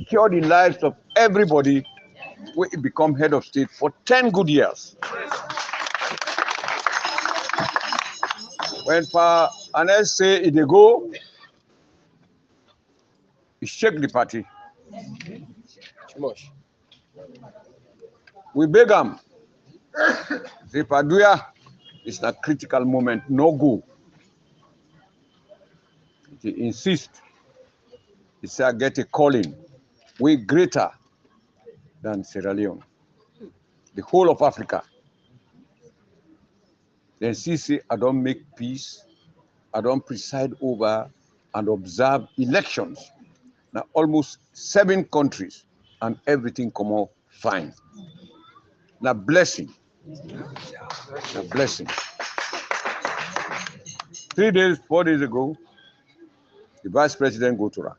secure the lives of everybody, we become head of state for 10 good years. When Pa Anes say it dey go, he shake the party. We beg him. Say Paduya, it's a critical moment, no go. He insists. He said, I get a calling. We greater than Sierra Leone. The whole of Africa. Then she say, I don't make peace. I don't preside over and observe elections. Now almost 7 countries and everything come out fine. Now blessing. Now blessing. 3 days, 4 days ago, the vice president go to her.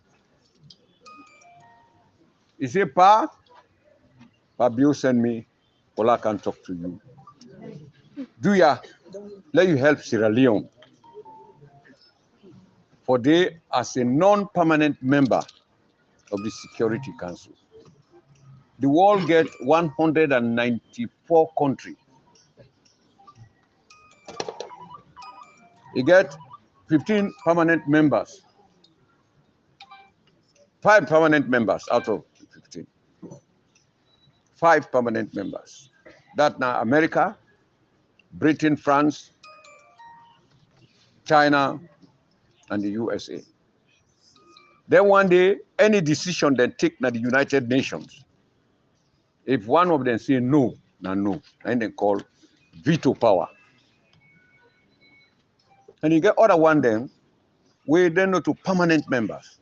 He said, Pa Bill send me, Ola can talk to you. Do ya let you help Sierra Leone? For they, as a non-permanent member of the Security Council, the world get 194 countries. You get 15 permanent members. 5 permanent members out of 15. 5 permanent members. That now America, Britain, France, China, and the USA. Then one day, any decision then take na the United Nations. If one of them say no, no, and they call veto power. And you get other one then, we then go to permanent members,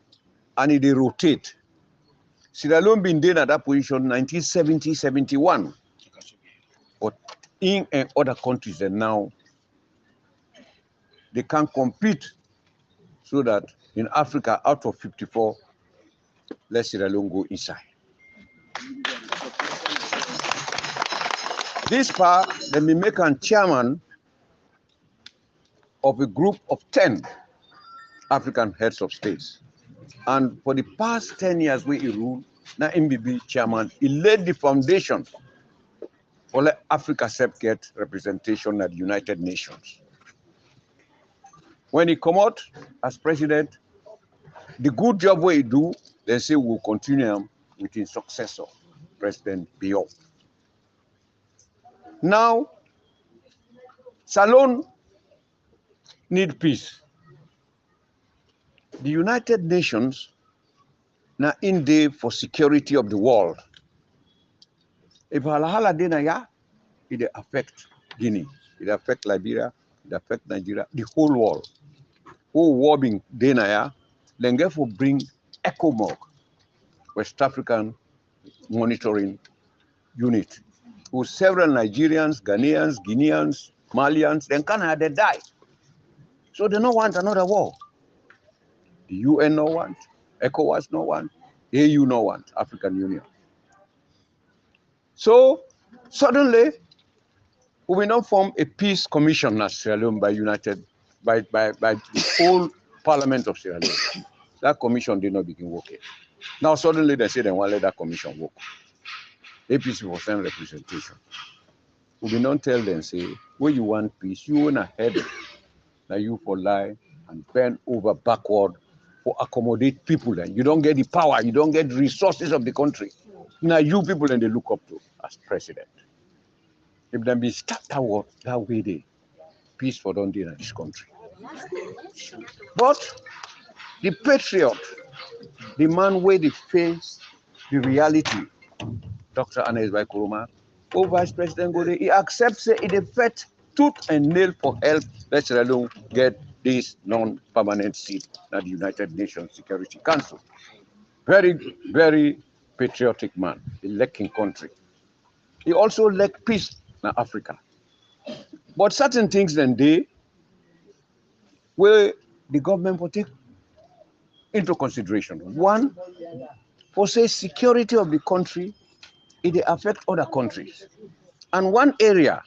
and they rotate. Sierra Leone been there at that position 1970, 71. But in and other countries and now, they can compete so that in Africa, out of 54, let Sierra Leone go inside. This part, let me make a chairman of a group of 10 African heads of states. And for the past 10 years, we rule, now MBB chairman, he laid the foundation for let Africa get representation at the United Nations. When he come out as president, the good job we do, they say we'll continue with his successor, President Bio. Now, Salone need peace. The United Nations now in there for security of the world. If halahala dena ya, it affect Guinea, it affect Liberia, it affect Nigeria, the whole world. Whole war being dena ya, then therefore bring ECOMOG, West African Monitoring Unit, who several Nigerians, Ghanaians, Guineans, Malians, then Canada, they die. So they don't want another war. The UN no want, ECOWAS no want, AU no want, African Union. So suddenly, we will not form a peace commission as Sierra Leone by the whole Parliament of Sierra Leone. That commission did not begin working. Now suddenly they say they want to let that commission work. APC will send representation. We will not tell them, say, where you want peace, you want to head now you for lie and bend over backward for accommodate people. And you don't get the power, you don't get the resources of the country. Now you people and they look up to as president. If they be start that way, they peace for don't in this country. But the patriot, the man where they face the reality, Dr. Anes Kuruma, or Vice President Gode, he accepts it in effect tooth and nail for help. Let's alone get this non-permanent seat at the United Nations Security Council. Very, very patriotic man, electing country. He also elect peace in Africa. But certain things then they, where the government will take into consideration. One, for say security of the country, it affect other countries. And one area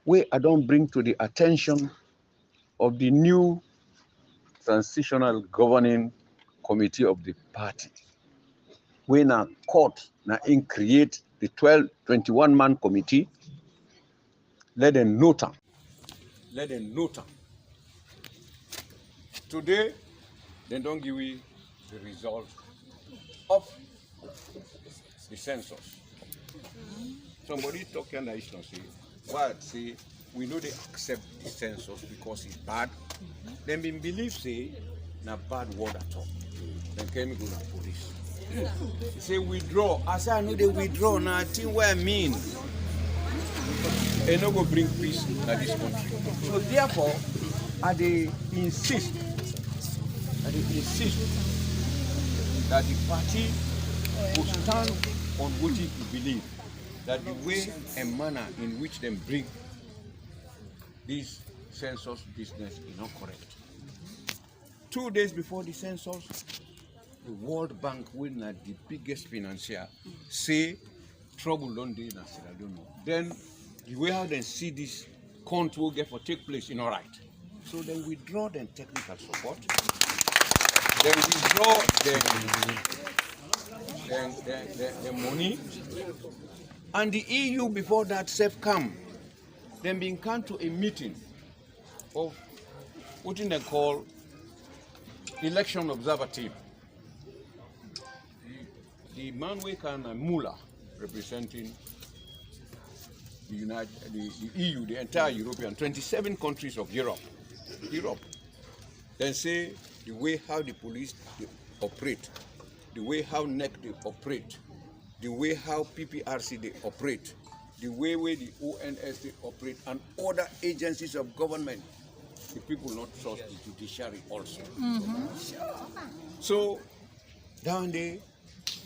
where I don't bring to the attention of the new transitional governing committee of the party. When a court now create the 21-man committee, let them note them. Let them note them. Today, they don't give you the result of the census. Somebody talking like this, say, what say, we know they accept the census because it's bad. Then we believe say, not bad word at all. Then came go to police. He say withdraw. I say I know they withdraw now. I think what I mean. They no go bring peace in this country. So therefore, I insist that the party will stand on what it believe, that the way and manner in which they bring this census business is not correct. 2 days before the census, the World Bank, when the biggest financier, say trouble don't do in Sierra Leone. Then the way how they see this count will get for take place in all right. So then withdraw the technical support. Then withdraw the money. And the EU before that self come. Then being come to a meeting of what they call election observer team. The man we can Mula representing the EU, the entire European, 27 countries of Europe. Then say the way how the police they operate, the way how NEC they operate, the way how PPRC they operate, the way where the ONS they operate, and other agencies of government, the people not trust the judiciary also. So down there,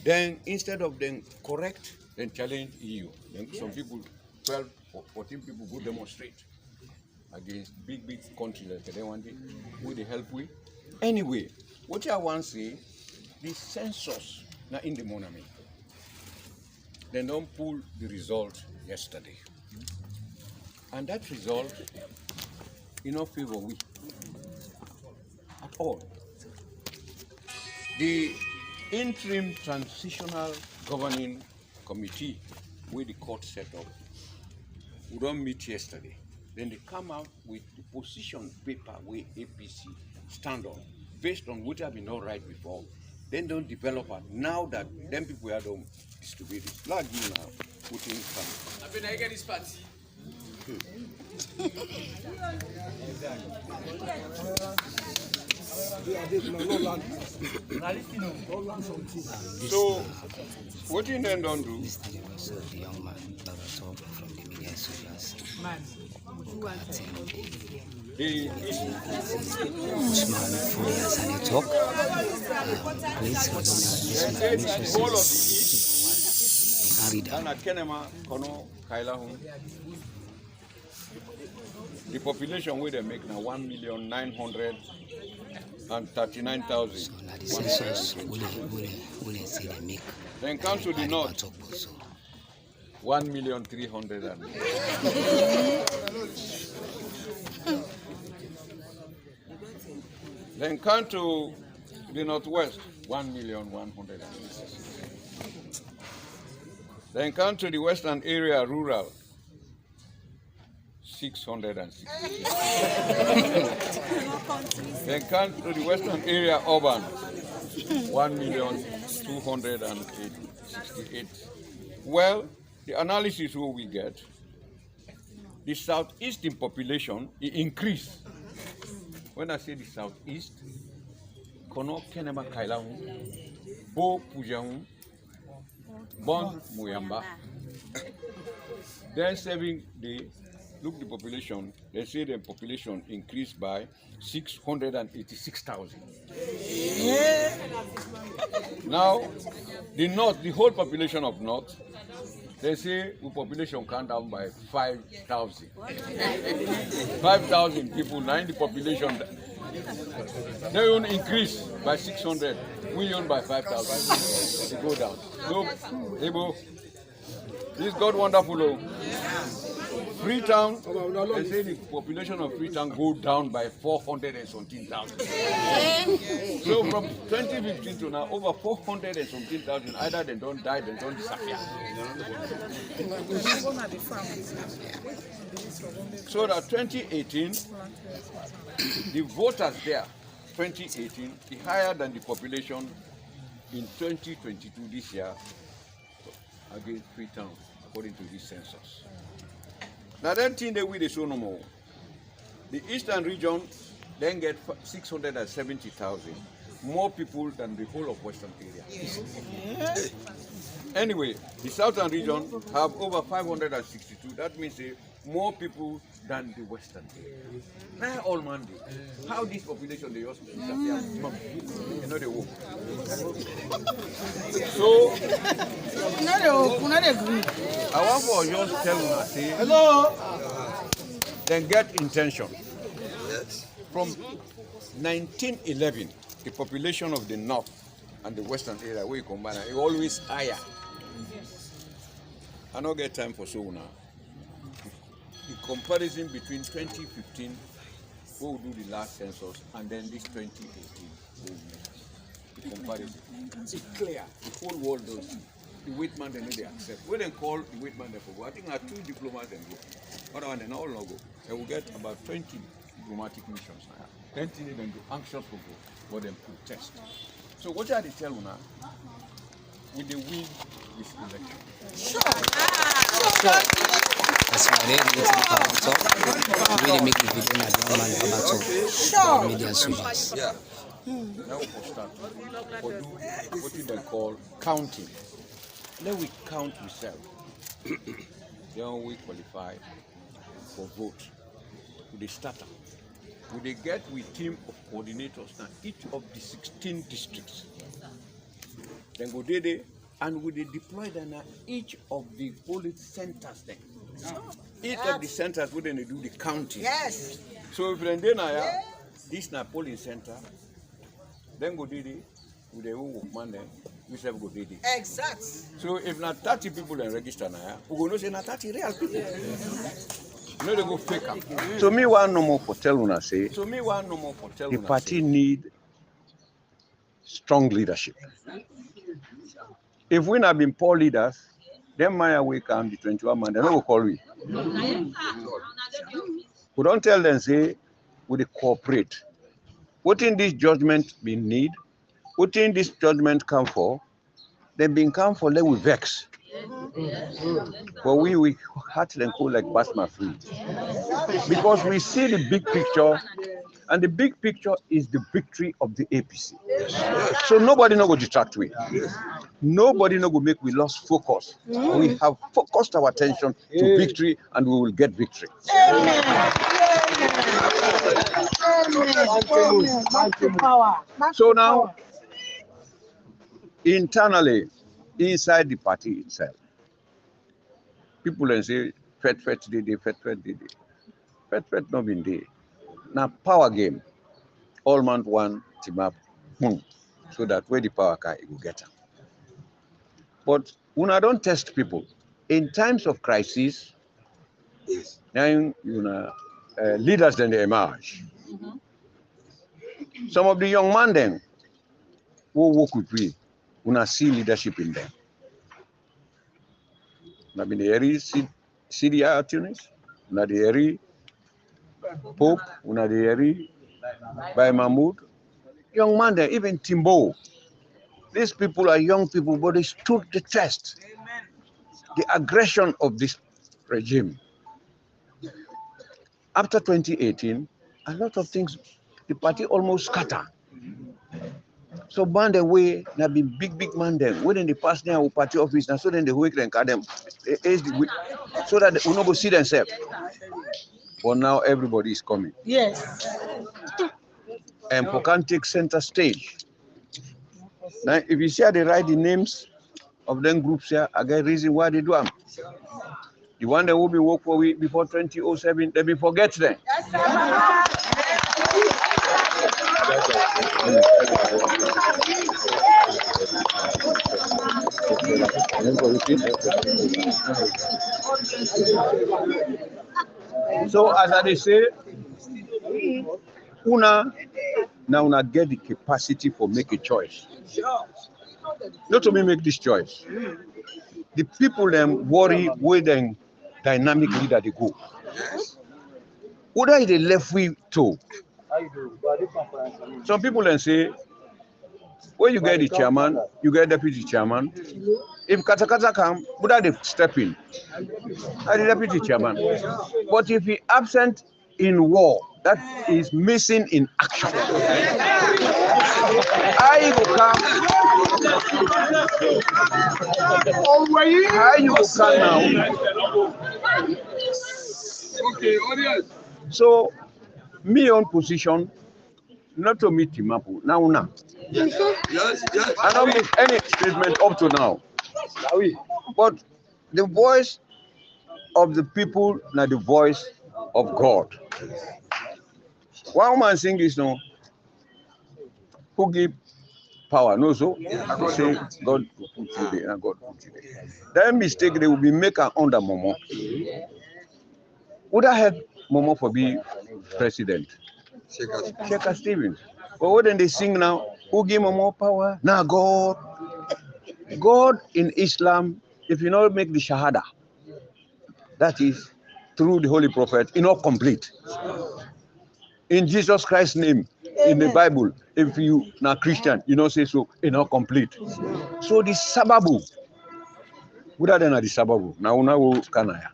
then instead of them correct, then challenge EU. Then some people, 12 or 14 people go demonstrate against big countries like they want it, who they help with. Anyway, what I want to say, the census now in the monami, they don't pull the result yesterday. And that result, in our favor we at all. The interim transitional governing committee where the court set up, we don't meet yesterday. Then they come out with the position paper where APC stand on, based on what have been all right before. Then don't develop it. Now that them people are don't distribute it. Like you now, putting some. I've been against this party. So, what you then don't do? This is also the young man that was talking from the media socials. Osman for Yansaneh talk. Please the population where they make now 1,939,000. So the census will say they make. Then come to the north. 1,300,000. Then come to the northwest, 1,100,000. Then come to the western area, rural, 660. Then come to the western area, urban, 1,268. Well, the analysis who we get, the southeastern population it increased. When I say the southeast, Kono Kenema Kailahun, Bo Pujahun, Bon Muyamba. Then saving the look the population, they say the population increased by 686,000. Now, the north, the whole population of north, they say the population come down by 5,000. 5,000 people, now in the population, they will increase by 600 million by 5,000. They go down. So, Ebo, this God wonderful. Freetown, they say the population of Freetown go down by 417,000. So from 2015 to now, over 417,000, either they don't die, they don't disappear. So that 2018, the voters there, 2018, is higher than the population in 2022 this year against Freetown, according to this census. Now that thing that we show no more. The eastern region then get 670,000, more people than the whole of western area. Anyway, the southern region have over 562. That means more people than the western area. Now all Monday, how this population they also disappear? You know they work. So I want for you to tell me, say hello. Then get intention. From 1911, the population of the north and the western area where you combine is always higher. I don't get time for so now. The comparison between 2015, we will do the last census, and then this 2018, we will make the comparison. It's clear. The whole world does. The weight man, they know they accept. We then call the weight man there for go. I think I have 2 diplomats and go. Other one, they all not go. They will get about 20 diplomatic missions now. 20 of them go anxious for go, but then protest. So what are they tell you now? Will they win this election? Sure. That's why they really make the video about media sources. Yeah. Now we'll start. We'll do what they call counting. Let we count ourselves. Then we qualify for vote. With the starter. Will they get with team of coordinators now each of the 16 districts. Then go there and will they deploy them at each of the polling centers then. Each of the centers will then do the counting. Yes. So if then this na polling center, then go there with the workman then, we say go there. Exact. So if not 30 people then register now, we go know say na 30 real people. No, they go fake up. So me one no more for tell una say. So me one no more for tell una. The party need strong leadership. If we not been poor leaders, then my way come the 21 man, they no go call we. We don't tell them say we cooperate. What in this judgment be need? What in this judgment come for? They been come for let we vex. But we heart and cool like Basma free. Because we see the big picture, and the big picture is the victory of the APC. So nobody no go distract we. Nobody no go make we lost focus. We have focused our attention to victory, and we will get victory. So now, internally, inside the party itself, people then say, fet did it. Fet not been there. Now power game. All man one team up, so that where the power car it will get them. But when I don't test people, in times of crisis, then leaders then they emerge. Some of the young men then who work with me, when I see leadership in them. Na been the area Syria Tunis, na the area Pope, na the area by Mahmoud. Young man there, even Timbo. These people are young people, but they stood the test. The aggression of this regime. After 2018, a lot of things, the party almost scatter. So man the way, na be big man then. When they pass near our party office, now so then they wake and cut them, so that we not go see themselves. But now everybody is coming. Yes. And Pocan take center stage. Now, if you see how they write the names of them groups here, I get reason why they do them. The one that will be work for we before 2007, they be forget them. So as I say, una get the capacity for make a choice. Not to me make this choice. The people them worry where then dynamic leader they go. Whether they left we to. Some people then say, when you get the chairman, you get deputy chairman. If Katakata come, whether they step in, the deputy chairman. But if he absent in war, that is missing in action. I will come. How you will come now? So, me on position, not to meet him up now. I don't make any statement up to now. But the voice of the people, not the voice of God. One man sing this now. Who give power? No, so I say God will put you there, and God put you there. That mistake they will be making under Momo. Would I have Momo for be president? Sheikh Stevens. But what then they sing now? Who give Momo power? Now God. God in Islam, if you not make the Shahada, that is through the Holy Prophet, it's not complete. In Jesus Christ's name, in the Bible, if you now Christian, you know say so, it's not complete. So the sababu, without the sababu, now kanaya.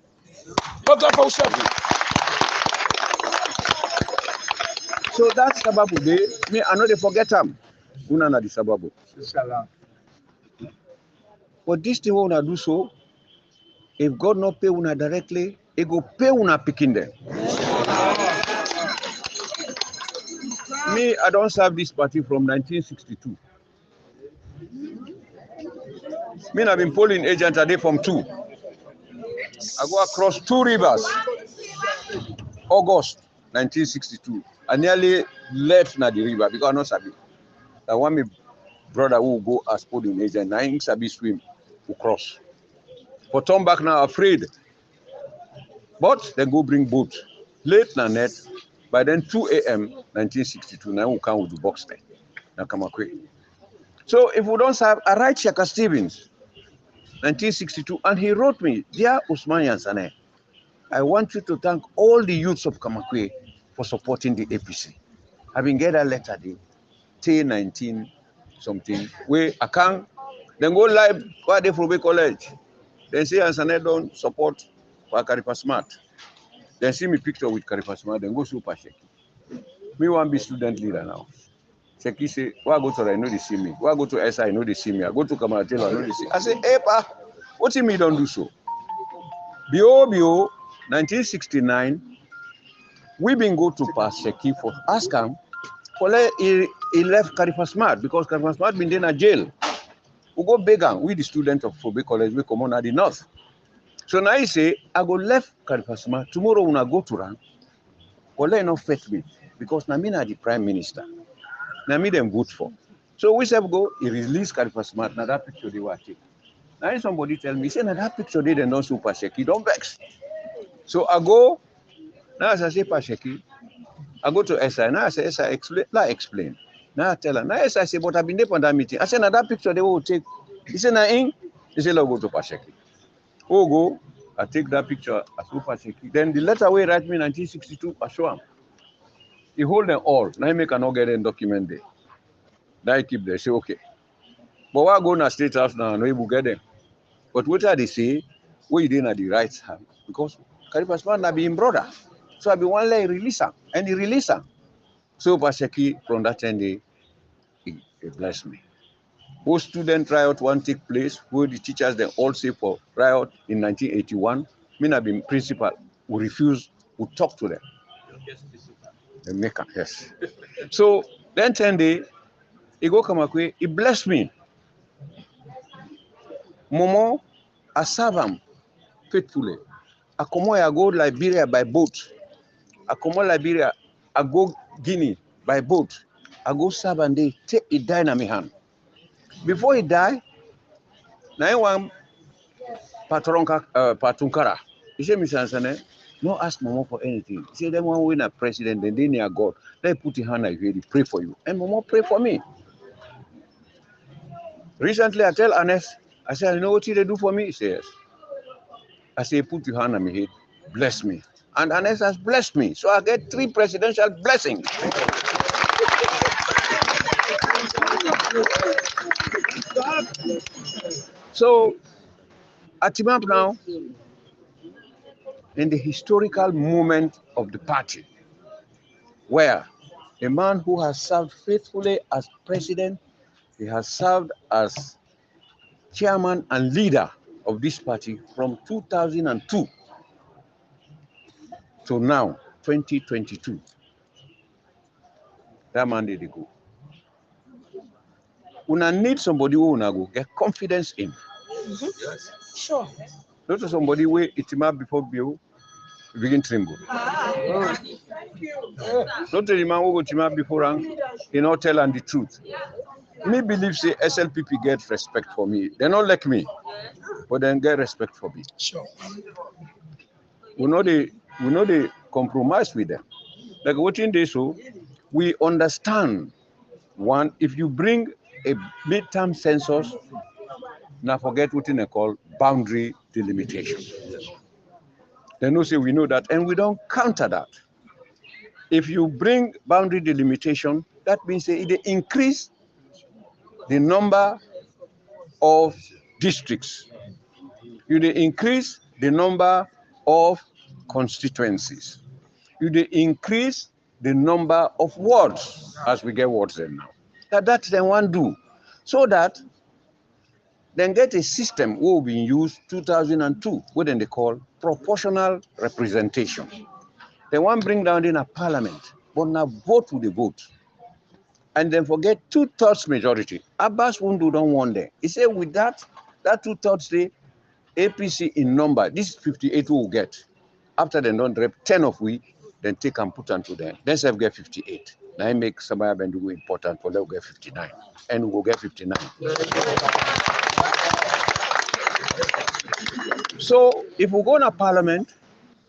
So that sababu day, me I know they forget them. Una na the sababu. But this thing una do so, if God not pay una directly, he go pay una picking them. Me, I don't serve this party from 1962. Me, I've been polling agent a day from 2. I go across 2 rivers. August 1962. I nearly left na the river because I not sabi. I want my brother who go as polling agent. I ain't sabi swim who cross. But turn back now afraid. But then go bring boat. Late na net. By then 2 a.m. 1962. Now we come with the box there. Now come quick. So if we don't have, I write Sheikh Stevens, 1962, and he wrote me, dear Osman Yansaneh, I want you to thank all the youths of Kamakwe for supporting the APC. I've been getting a letter, the T19 something, where I can then go live where they from college. Then say Yansaneh don't support for Karipa Smart. Then see me picture with Karipa Smart, then go super Sheki. Me want to be student leader now. Sheki say, why go to I know they see me. Why go to SI, I know they see me. I go to Kamatelo, I know they see me. I say, hey, pa, what do you mean don't do so? BO, 1969, we been go to pass Sheki for ask him, for he left Karifa Smart because Karifa Smart been in a jail. We go beg him, we the students of Fobe College, we come on at the north. So now he say, I go left Karifa Smart, tomorrow when I go to run, Kole not fetch me because now me na the prime minister. Now me them vote for. So we say go, he release Karifa Smart, now that picture they were taking. Now somebody tell me, say now that picture they don't super Sheki, don't vex. So I go, now as I say Pasheki, I go to SI, now I say SI explain. Now I tell her, now SI say, but I've been there for that meeting. I say now that picture they will take. He said, now in, he said, let's go to Pasheki. Oh go, I take that picture as Pasheki. Then the letter we write me in 1962, I show him. He hold them all. Now he make an order document there. Now he keep there. Say, okay. But why go to State House now? No, he will get them. But what they say, where you didn't at the right hand? Because Karifa Smart na be him brother. So I be one lay release him. And he release him. So Pasheki, from that time, he blessed me. Whole student riot one take place, where the teachers then all say for riot in 1981. Me na be principal, we refuse, we talk to them. The maker, yes. So then 10 days, he go Kamakwe, he blessed me. Momo, I serve him faithfully. I come I go Liberia by boat. I come Liberia, I go Guinea by boat. I go serve and they take it die in my hand. Before he die, now one Patunkara. He said, Mr. Yansaneh, No ask Momo for anything. Say them one win a president, then they near God. They put your hand, I really pray for you. And Momo pray for me. Recently, I tell Anes, I said, you know what they do for me? He says, I say, put your hand on my head, bless me. And Anes has blessed me. So I get 3 presidential blessings. So at Timap now, in the historical moment of the party, where a man who has served faithfully as president, he has served as chairman and leader of this party from 2002 to now, 2022. That man did go. Una need somebody who una go get confidence in. Yes. Sure. Not to somebody where it might before bill begin tremble. Thank you. Not to the man who go to before rang, he not tell and the truth. Me believe say SLPP get respect for me. They not like me, but then get respect for me. Sure. We know they compromise with them. Like watching this, so we understand. One, if you bring a midterm census, now forget what they call boundary delimitation. Then we say we know that, and we don't counter that. If you bring boundary delimitation, that means it increase the number of districts. You increase the number of constituencies. You increase the number of wards, as we get wards then now. That's the one do. So that then get a system will be used 2002, what then they call proportional representation. They want bring down in a parliament, but now vote with the vote. And then forget 2/3 majority. Abbas Wundu don't want them. He said with that 2/3 the APC in number, this 58 will get. After they don't rep 10 of we, then take and put onto them. Then say get 58. Now I make somebody Bendu important for them get 59. And we'll get 59. So if we go in a parliament,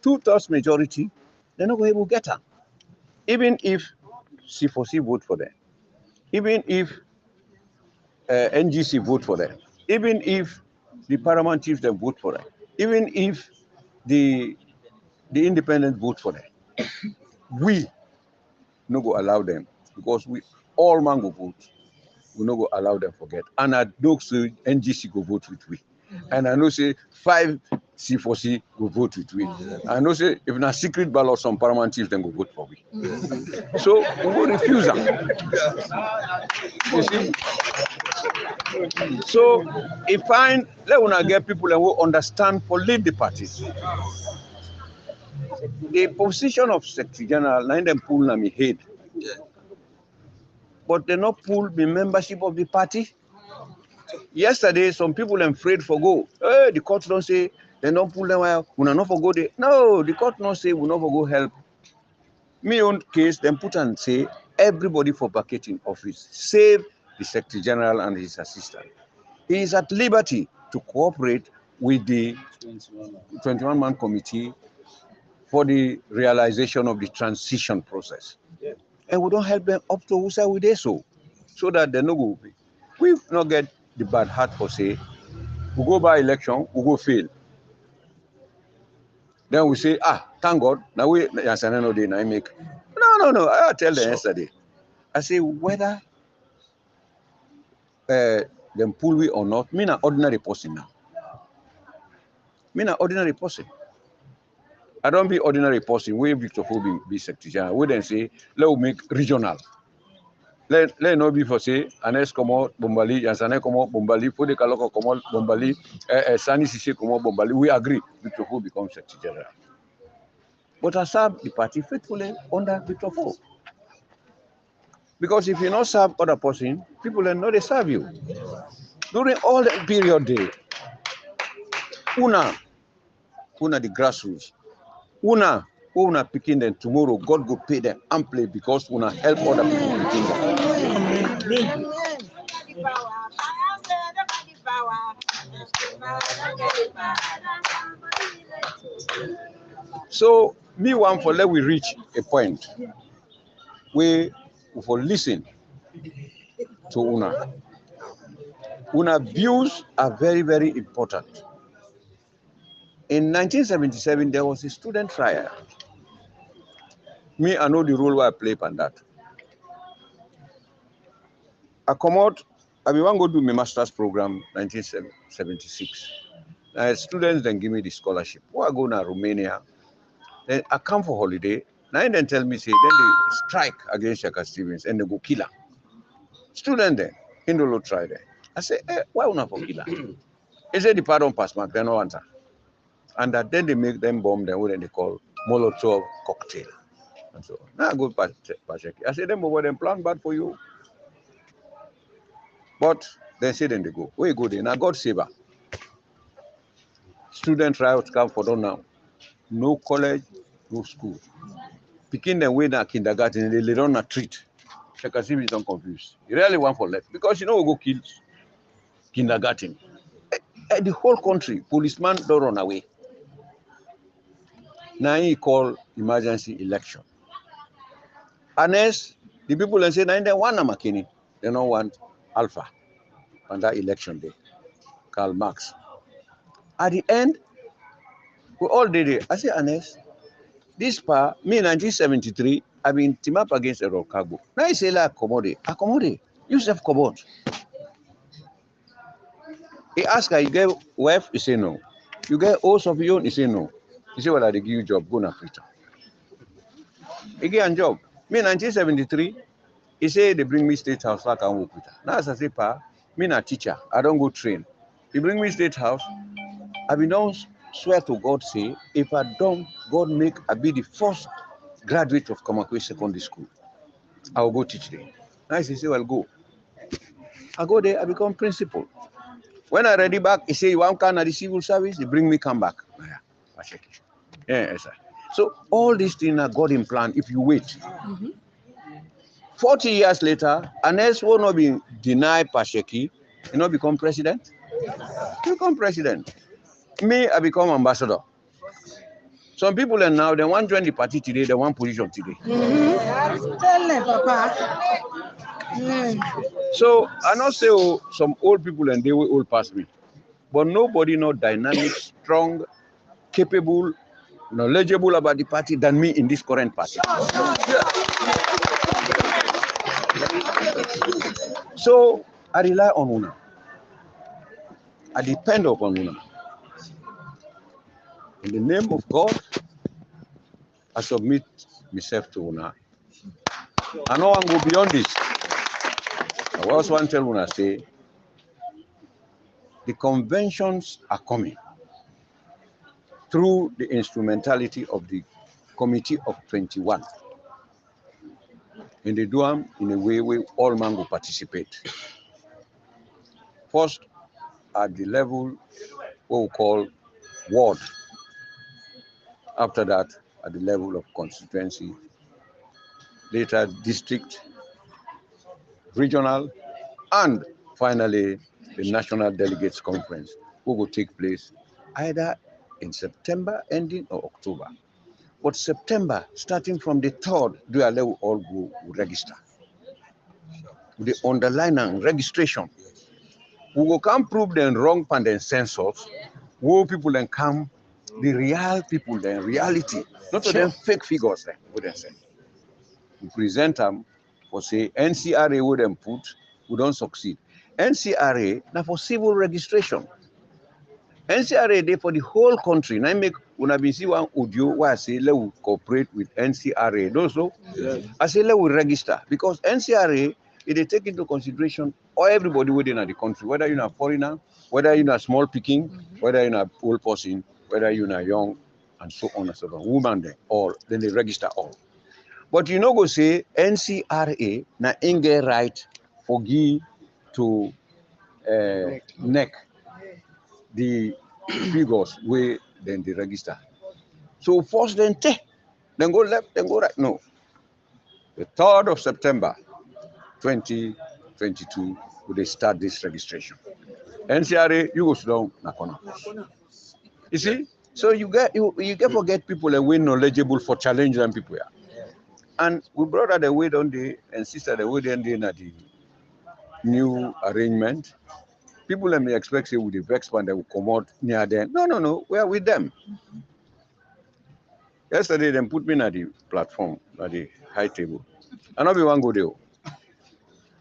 2/3 majority, they're not going to get her. Even if C4C vote for them, even if NGC vote for them, even if the paramount chiefs they vote for them, even if the independent vote for them, we no go allow them because we all man go vote. We no go allow them forget. And I know say NGC go vote with we. And I know say 5 C4C go vote with we. I know say if na secret ballot some paramount chiefs then go vote for we. So we will refuse them. You see? So if find let una get people and will understand for lead the parties. The position of Secretary General, let them pull na me head. But they not pull the membership of the party. Yesterday, some people are afraid for go. Hey, the court don't say they don't pull them out. We not for go there. No, the court not say we not for go help. Me own case, then put and say everybody for vacating office, save the Secretary General and his assistant. He is at liberty to cooperate with the 21-man committee for the realization of the transition process. And we don't help them up to who say we do so that they no go. We not get the bad heart for say, we go by election, we go fail. Then we say, thank God, now we Yansaneh no day, now I make. No. I tell them yesterday. I say whether them pull we or not, me an ordinary person now. Me an ordinary person. I don't be ordinary person. We Victor Fobi be Secretary General. We then say, let's make regional. Let no be for say, Anes como Bombali, Yansaneh como Bombali, Fode Kaloko como Bombali, Sani Sisi como Bombali. We agree Victor Fobi becomes Secretary General. But I serve the party faithfully under Victor Fobi. Because if you not serve other person, people don't know they serve you. During all the period day, una the grassroots, una picking them tomorrow, God go pay them amply because una help other people picking them. So me one for let we reach a point where we for listen to una. Una views are very, very important. In 1977, there was a student trial. Me, I know the role where I play on that. I come out, I mean, want to go do my master's program 1976. Students then give me the scholarship. When I go to Romania, then I come for holiday. Now then tell me, say, then they strike against Shaka Stevens and they go kill her. Student then, in the try there. I say, why not for kill her? He said the pardon pass mark, they don't want her. And that then they make them bomb them, what they call Molotov cocktail. And so now I go Pasheki. I say, them over them plan bad for you. But they say then they go. Where you go there? Now God save her. Student riots come for them now. No college, no school. Picking them way now kindergarten, they don't treat. Shaka Stevens is confused. He really want for left. Because you know we go kill kindergarten. The whole country, policeman don't run away. Now he call emergency election. Unless the people and say, now they want a McKinney, they don't want Alpha on that election day. Karl Marx. At the end, we all did it. I say, Anes, this part, me in 1973, I've been team up against a rock cargo. Now he say, like, accommodate. You self commode. He ask her, you get wife? He say no. You get host of your own? He say no. He say, well, I give you job, go na Africa. He get a job. Me in 1973, he say they bring me State House, so I can work with her. Now as I say, pa, me na teacher, I don't go train. He bring me State House. I been don't swear to God, say, if I don't, God make I be the first graduate of Kamakwe Secondary School. I will go teach there. Now he say, well, go. I go there, I become principal. When I ready back, he say, you want to come to the civil service? He bring me come back. Yeah, I check it. Yeah, yes, sir. So all these things are God in plan if you wait. 40 years later, Anes will not be denied Pasheki, you know, become president. He become president. Me, I become ambassador. Some people are now, they want to join the party today, they want position today. Tell them, Papa. So I not say some old people and they will all pass me. But nobody know dynamic, strong, capable, knowledgeable about the party than me in this current party. So I rely on Una. I depend upon Una. In the name of God, I submit myself to Una. I know I'm going beyond this. I also want to tell Una, say, the conventions are coming through the instrumentality of the Committee of 21. And they do them in a way where all men will participate. First, at the level what we call ward. After that, at the level of constituency. Later, district, regional, and finally, the National Delegates Conference, which will take place either in September ending or October. But September, starting from the 3rd, we will all go register. The underline and registration. We will come prove them wrong and then census. Who people then come, the real people then reality, not to them fake figures then, would they say. We present them for say NCRA would them put, we don't succeed. NCRA now for civil registration. NCRA day for the whole country. Now make when I see one audio where I say let we cooperate with NCRA. Those no? Yes. I say let we register because NCRA they take into consideration all everybody within the country, whether you're a foreigner, whether you're a small picking, whether you're a old person, whether you're a young, and so on and so on. Woman they all, then they register all. But you know go say NCRA na inge right for give to neck the figures where then they register. So first then go left, then go right. No. The 3rd of September 2022 will they start this registration. NCRA, you go down na corner. You see, So you get forget people and we knowledgeable for challenge than people are. And we brought out the way on the and sister the way on the new arrangement. People let me expect say with the vex band they will come out near them. No, we are with them. Yesterday they put me at the platform, at the high table. And everyone go there.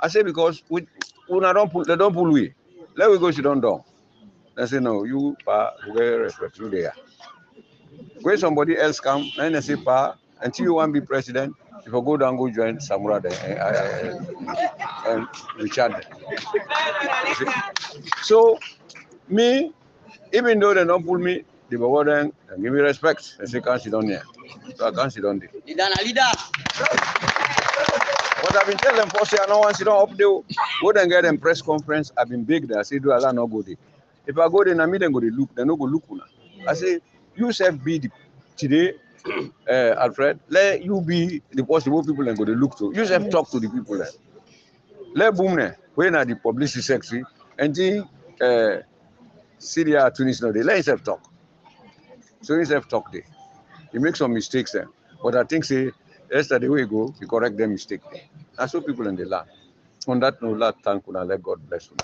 I say because we they don't pull we. Let we go sit down. They say no, you we respect you there. When somebody else come, then they say until you want to be president, if you go down, go join Samura there and Richard. So me, even though they don't pull me, they go then and give me respect. They say can't sit down there. So I can't sit down there. Leader. But I've been telling them for say I don't want to sit down up there. Go and get them press conference. I've been big there. I say do I not go there. If I go there, I mean them go to look. They no go look una. I say you self be the today, Alfred. Let you be the possible people and go to look to. You self talk to the people there. Let boom there. When are the publicity secretary and the Syria Tunis no they let himself talk. So himself talk there. He makes some mistakes there. But I think say yesterday we go, he correct them mistake. That's what people in the land. On that note, thank you and let God bless you.